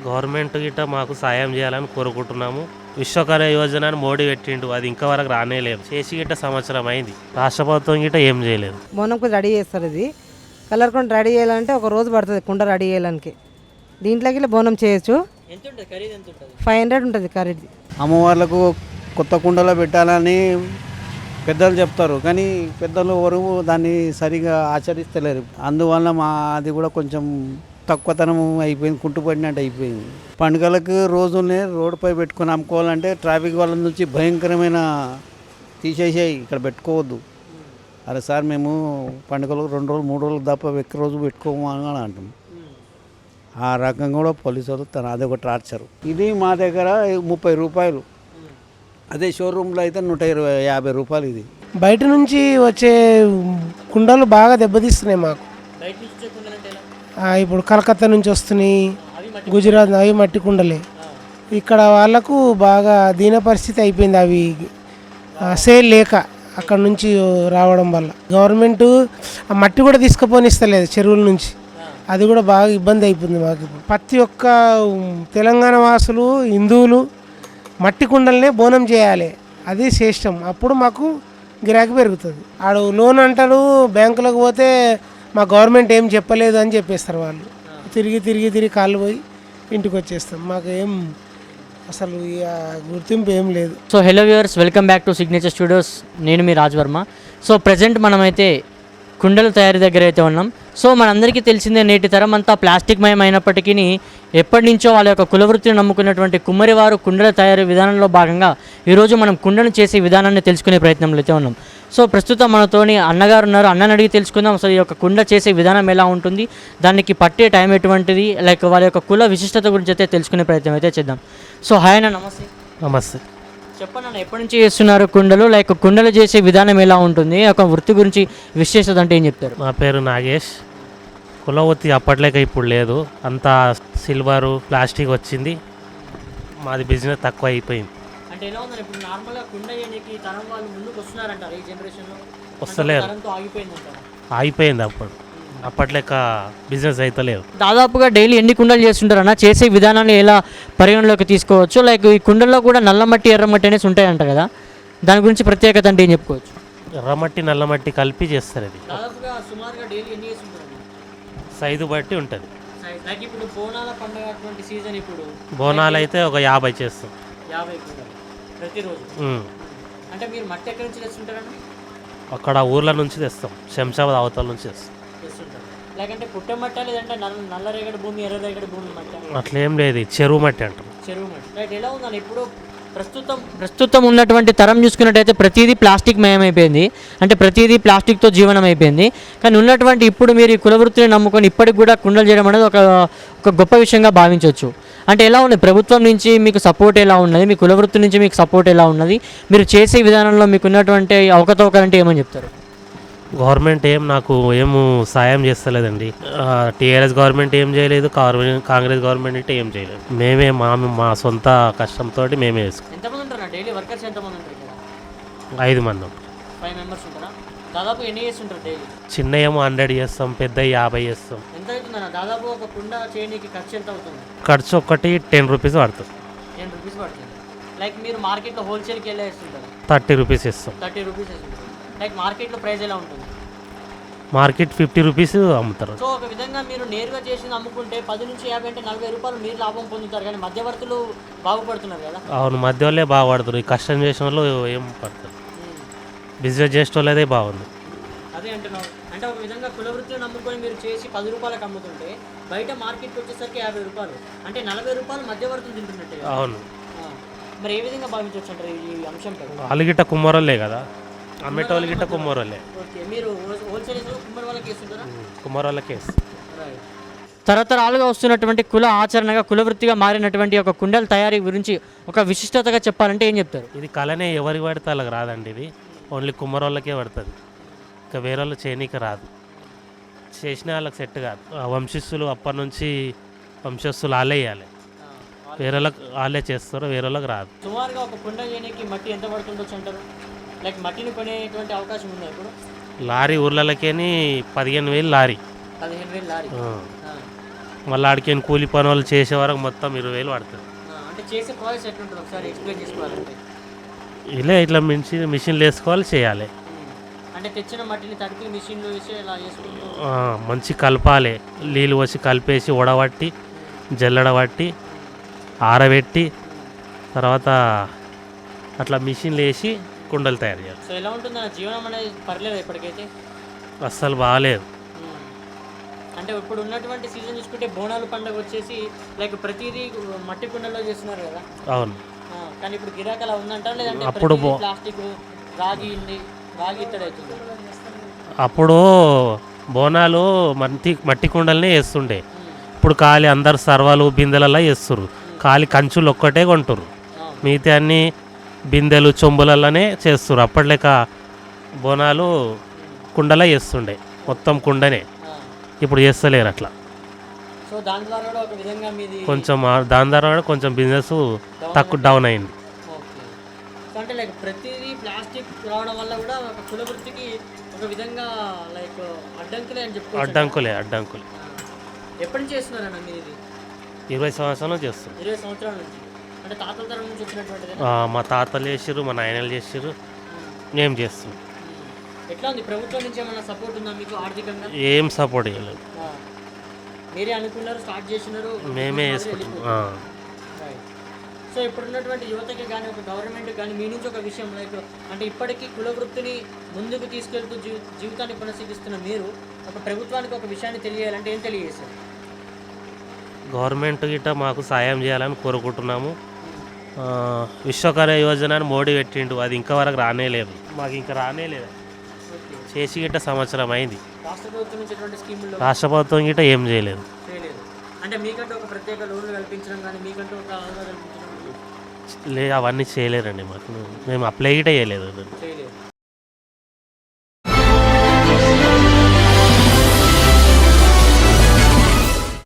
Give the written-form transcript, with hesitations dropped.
Government గిట్ట మాకు సాయం చేయాలని కోరుకుంటున్నాము. విశ్వకర్మ యోజన అని మోడీ పెట్టిండు, అది ఇంకా వరకు రానేలేదు. చేసి గిట్ట సంవత్సరం అయింది, రాష్ట్ర ప్రభుత్వం గిట్ట ఏం చేయలేదు. బోనంకు రెడీ చేస్తారు. ఇది కలర్ కుండ రెడీ చేయాలంటే ఒక రోజు పడుతుంది కుండ రెడీ చేయడానికి. దీంట్లోకి బోనం చేయొచ్చు. 500 ఉంటుంది ఖరీదు. అమ్మవార్లకు కొత్త కుండలో పెట్టాలని పెద్దలు చెప్తారు, కానీ పెద్దలు ఎవరు దాన్ని సరిగా ఆచరిస్తలేరు. అందువల్ల అది కూడా కొంచెం తక్కువతనం అయిపోయింది, కుంటుపడినట్టు అయిపోయింది. పండుగలకు రోజునే రోడ్డుపై పెట్టుకొని అమ్ముకోవాలంటే ట్రాఫిక్ వాళ్ళ నుంచి భయంకరమైన తీసేసాయి, ఇక్కడ పెట్టుకోవద్దు. అరే సార్, మేము పండుగలకు 2 రోజులు 3 రోజులు తప్ప ఎక్కువ రోజు పెట్టుకోము అని అంటాం. ఆ రకంగా కూడా పోలీసు వాళ్ళు అదొక టార్చర్. ఇది మా దగ్గర 30 రూపాయలు, అదే షోరూంలో అయితే 150 రూపాయలు. ఇది బయట నుంచి వచ్చే కుండలు బాగా దెబ్బతీస్తున్నాయి మాకు. ఇప్పుడు కలకత్తా నుంచి వస్తున్నాయి, గుజరాత్, అవి మట్టి కుండలే. ఇక్కడ వాళ్ళకు బాగా దీన పరిస్థితి అయిపోయింది. అవి సేల్ లేక అక్కడ నుంచి రావడం వల్ల గవర్నమెంట్ ఆ మట్టి కూడా తీసుకుపోనిస్తలేదు చెరువుల నుంచి. అది కూడా బాగా ఇబ్బంది అయిపోయింది మాకు. ఇప్పుడు ప్రతి ఒక్క తెలంగాణ వాసులు, హిందువులు మట్టి కుండలనే బోనం చేయాలి, అది శ్రేష్టం. అప్పుడు మాకు గిరాకీ పెరుగుతుంది. ఆడు లోన్ అంటారు, బ్యాంకులకు పోతే మా గవర్నమెంట్ ఏం చెప్పలేదు అని చెప్పేస్తారు వాళ్ళు. తిరిగి తిరిగి తిరిగి కాళ్ళు పోయి ఇంటికి వచ్చేస్తాం. మాకు ఏం అసలు గుర్తింపు ఏం లేదు. So hello viewers, welcome back to signature studios. నేను మీ రాజ్వర్మ. సో ప్రజెంట్ మనమైతే కుండల తయారీ దగ్గర అయితే ఉన్నాం. సో మనందరికీ తెలిసిందే, నేటి తరం అంతా ప్లాస్టిక్ మయం అయినప్పటికీ ఎప్పటి నుంచో వాళ్ళ యొక్క కులవృత్తిని నమ్ముకున్నటువంటి కుమ్మరి వారు కుండల తయారీ విధానంలో భాగంగా ఈరోజు మనం కుండను చేసే విధానాన్ని తెలుసుకునే ప్రయత్నంలో అయితే ఉన్నాం. సో ప్రస్తుతం మనతోని అన్నగారు ఉన్నారు. అన్నని అడిగి తెలుసుకుందాం అసలు ఈ యొక్క కుండ చేసే విధానం ఎలా ఉంటుంది, దానికి పట్టే టైం ఎటువంటిది, లైక్ వాళ్ళ యొక్క కుల విశిష్టత గురించి అయితే తెలుసుకునే ప్రయత్నం అయితే చేద్దాం. సో హాయ్ అన్న, నమస్తే. నమస్తే. చెప్పండి అన్న, ఎప్పటి నుంచి చేస్తున్నారు కుండలు, లైక్ కుండలు చేసే విధానం ఎలా ఉంటుంది, ఒక వృత్తి గురించి విశేషత అంటే ఏం చెప్తారు? నా పేరు నాగేష్. కులవృత్తి అప్పట్లేక ఇప్పుడు లేదు, అంతా సిల్వరు ప్లాస్టిక్ వచ్చింది. మాది బిజినెస్ తక్కువ అయిపోయింది. అంటే ఎలా ఉందండి ఇప్పుడు నార్మల్గా కుండ చేయడానికి తరం వాళ్ళు ముందుకు వస్తున్నారంటారు ఈ జనరేషన్లో? వస్తలేరు, ఆగిపోయింది. అప్పట్లేక బిజినెస్ అయితే లేదు. దాదాపుగా డైలీ ఎన్ని కుండలు చేస్తుంటారన్న, చేసే విధానాన్ని ఎలా పరిగణలోకి తీసుకోవచ్చు? లైక్ ఈ కుండల్లో కూడా నల్లమట్టి ఎర్రమట్టి అనేసి ఉంటాయంట కదా, దాని గురించి ప్రత్యేకత అంటే ఏం చెప్పుకోవచ్చు? ఎర్రమట్టి నల్లమట్టి కలిపి చేస్తారు. ఇది దాదాపుగా సుమారుగా డైలీ ఎన్ని చేస్తుంటారు? సైజు బట్టి ఉంటుంది. లైక్ ఇప్పుడు బోనాల పండుగ అటువంటి సీజన్, ఇప్పుడు బోనాలు అయితే ఒక 50 చేస్తాం. 50 కుండలు ప్రతిరోజు. అంటే మీరు మట్టి ఎక్కడి నుంచి తెస్తుంటారండి? అక్కడ ఊర్ల నుంచి తెస్తాం, శంషాబాద్ అవతల నుంచి తెస్తాం. లేకంటే పుట్ట మట్ట, లేదంటే నల్ల రేగడి భూమి, ఎర్ర రేగడి భూమి మట్ట? అట్లేం లేదు, చెరువు మట్టి అంటాం. చెరువు మట్టి. రైట్. ఎలా ఉందని ఇప్పుడు ప్రస్తుతం ఉన్నటువంటి తరం చూసుకున్నట్టయితే ప్రతిదీ ప్లాస్టిక్ మయమైపోయింది, అంటే ప్రతిదీ ప్లాస్టిక్తో జీవనం అయిపోయింది. కానీ ఉన్నటువంటి ఇప్పుడు మీరు ఈ కులవృత్తిని నమ్ముకొని ఇప్పటికి కూడా కుండలు చేయడం అనేది ఒక గొప్ప విషయంగా భావించవచ్చు. అంటే ఎలా ఉంది, ప్రభుత్వం నుంచి మీకు సపోర్ట్ ఎలా ఉన్నది, మీ కులవృత్తి నుంచి మీకు సపోర్ట్ ఎలా ఉన్నది, మీరు చేసే విధానంలో మీకు ఉన్నటువంటి అవకతవకలంటే ఏమని చెప్తారు? గవర్నమెంట్ నాకు ఏమో సాయం చేస్తలేదండి. టీఆర్ఎస్ గవర్నమెంట్ ఏం చేయలేదు, కాంగ్రెస్ గవర్నమెంట్ ఏం చేయలేదు. మేమే మా సొంత కష్టంతో మేమే వేసుకున్నాం. ఎంతమంది ఉంటారు డైలీ వర్కర్స్? ఎంతమంది ఉంటారు? 5 మంది. 5 మెంబర్స్ ఉంటారా? దాదాపు ఎన్ని చేస్తుంటారు డైలీ? చిన్న ఏమో 100 చేస్తాం, పెద్ద 50 చేస్తాం. ఎంత అవుతుందన్న దాదాపు ఒక కుండ చేయడానికి ఖర్చు ఎంత అవుతుంది? ఖర్చు ఒకటి 10 రూపీస్ పడుతుంది. 10 రూపీస్ పడుతుంది. లైక్ మీరు మార్కెట్లో హోల్సేల్కి వెళ్ళి వేస్తుంటారు? 30 రూపీస్ ఇస్తాం. 30 రూపీస్ వేస్తుంటారు. లైక్ మార్కెట్లో ప్రైస్ ఎలా ఉంటుంది? మార్కెట్ 50 రూపీస్ అమ్ముతారు. సో ఒక విధంగా మీరు నేరుగా చేసి అమ్ముకుంటే 10 నుంచి 50 అంటే 40 రూపాయలు మీరు లాభం పొందుతారు, కానీ మధ్యవర్తులు బాగుపడుతున్నారు కదా? అవును, మధ్య వాళ్ళే బాగుపడుతున్నారు. ఈ కష్టం చేసిన వాళ్ళు ఏం పడుతుంది, బిజినెస్ చేసే వాళ్ళదే బాగుంది. అదే అంటున్నావు. అంటే ఒక విధంగా కులవృత్తిని నమ్ముకొని మీరు చేసి 10 రూపాయలకు అమ్ముతుంటే బయట మార్కెట్కి వచ్చేసరికి 50 రూపాయలు, అంటే 40 రూపాయలు మధ్యవర్తులు తింటున్నట్టే. అవును. మరి ఏ విధంగా భావించవచ్చు అంటారు ఈ అంశంపై? వాళ్ళు గిట్ట కుమ్మరోళ్ళే కదా, అమ్మేటోళ్ళు గిట్ట కుమ్మరోళ్ళే. ఓకే, మీరు హోల్సేల్ కుమ్మరి వాళ్ళకి వేస్తుంటారా? కుమ్మరోళ్ళకే. తరతరాలుగా వస్తున్నటువంటి కుల ఆచరణగా కులవృత్తిగా మారినటువంటి ఒక కుండల తయారీ గురించి ఒక విశిష్టతగా చెప్పాలంటే ఏం చెప్తారు? ఇది కళనే ఎవరికి పడితే వాళ్ళకి రాదండి. ఇది ఓన్లీ కుమ్మరోళ్ళకే పడుతుంది, ఇంకా వేరే వాళ్ళు చేయనీకి రాదు. చేసిన వాళ్ళకి సెట్ కాదు. వంశస్థులు అప్పటి నుంచి వంశస్థులు వాళ్ళే వేయాలి, వేరే వాళ్ళకి వాళ్ళే చేస్తారు, వేరే వాళ్ళకి రాదు. సుమారుగా ఒక కుండ చేయడానికి మట్టి ఎంత పడుతుండొచ్చు అంటారు? లైక్ మట్టిని కొనేటువంటి అవకాశం ఉందా ఇప్పుడు? లారీ ఊర్లకేని 15,000 లారీ. 15,000 లారీ. మళ్ళీ ఆడికి కూలి పని వాళ్ళు చేసే వరకు మొత్తం 20,000 పడుతుంది. అంటే చేసే ప్రాసెస్ ఎట్లుంటుంది ఒకసారి ఎక్స్ప్లెయిన్ చేసుకోవాలంటే? ఇట్లా మిషన్లు వేసుకోవాలి, చేయాలి. అంటే తెచ్చిన మట్టిని తడిపి మిషన్లో వేసి ఇలా వేసుకుంటూ మంచి కలపాలి, నీళ్ళు పోసి కలిపేసి ఉడబట్టి జల్లడబట్టి ఆరబెట్టి తర్వాత అట్లా మిషన్లు వేసి కుండలు తయారు చేయాలి. సో ఎలా ఉంటుంది నా జీవనం అనేది? పర్లేదు ఇప్పటికైతే అస్సలు బాగాలేదు. అంటే ఇప్పుడు ఉన్నటువంటి సీజన్ చూసుకుంటే బోనాలు పండుగ వచ్చేసి లైక్ ప్రతిదీ మట్టి కుండల్లో చేస్తున్నారు కదా. అవును. కానీ ఇప్పుడు గిరాకీ అలా ఉందంటారా లేదంటే అప్పుడు ప్లాస్టిక్ రాగి ఇత్తడి అవుతుంది? అప్పుడు బోనాలు మట్టి కుండలనే వేస్తుండే. ఇప్పుడు ఖాళీ అందరు సర్వాలు బిందెలలో వేస్తుర్రు. ఖాళీ కంచులు ఒక్కటే కొంటుర్రు, మిగతా అన్ని బిందెలు చెంబులలోనే చేస్తుర్రు. అప్పట్లేక బోనాలు కుండలో వేస్తుండే, మొత్తం కుండనే. ఇప్పుడు చేస్తలేరు అట్లా. సో దాని ద్వారా కూడా ఒక విధంగా మీది కొంచెం దాని ద్వారా కూడా కొంచెం బిజినెస్ తక్కువ డౌన్ అయింది. ఓకే. సో అంటే లైక్ ప్రతిదీ ప్లాస్టిక్ రావడం వల్ల కూడా ఒక కుల వృత్తికి ఒక విధంగా లైక్ అడ్డంకులే అని చెప్పుకోవచ్చు. అడ్డంకులే. ఎప్పటి నుంచి చేస్తున్నారన్న మీరు ఇది? 20 సంవత్సరాలు చేస్తున్నాం. 20 సంవత్సరాల నుంచి. అంటే తాతల తరం నుంచి వచ్చినటువంటిది? మా తాతలు చేసిర్రు, మా నాయనలు చేసిర్రు, మేము చేస్తున్నాం. ఎట్లా ఉంది? ప్రభుత్వం నుంచి ఏమైనా సపోర్ట్ ఉందా మీకు ఆర్థికంగా? ఏం సపోర్ట్ చేయలేదు, మీరే అనుకున్నారు, స్టార్ట్ చేసినారు, మేమే వేసుకుంటున్నాం. సో ఇప్పుడున్నటువంటి యువతకి కానీ ఒక గవర్నమెంట్ కానీ మీ నుంచి ఒక విషయం లైక్ అంటే ఇప్పటికీ కుల వృత్తిని ముందుకు తీసుకెళ్తూ జీవితాన్ని కొనసాగిస్తున్న మీరు ఒక ప్రభుత్వానికి ఒక విషయాన్ని తెలియాలంటే ఏం తెలియజేస్తారు? గవర్నమెంట్ గిట్ట మాకు సాయం చేయాలని కోరుకుంటున్నాము. విశ్వకర్మ యోజన అని మోడీ పెట్టిండు, అది ఇంకా వరకు రానేలేదు, మాకు ఇంకా రానేలేదు. చేసి గిట్ట సంవత్సరం అయింది. రాష్ట్ర ప్రభుత్వం నుంచి ఎటువంటి స్కీములు? రాష్ట్ర ప్రభుత్వం గిట్ట ఏం చేయలేదు. అంటే మీకంటూ ఒక ప్రత్యేక లోన్లు కల్పించడం కానీ మీకంటూ ఒక ఆదాయం కల్పించడం అవన్నీ చేయలేరండి మాకు. మేము అప్లై గిట్ట చేయలేదు. చేయలేదు.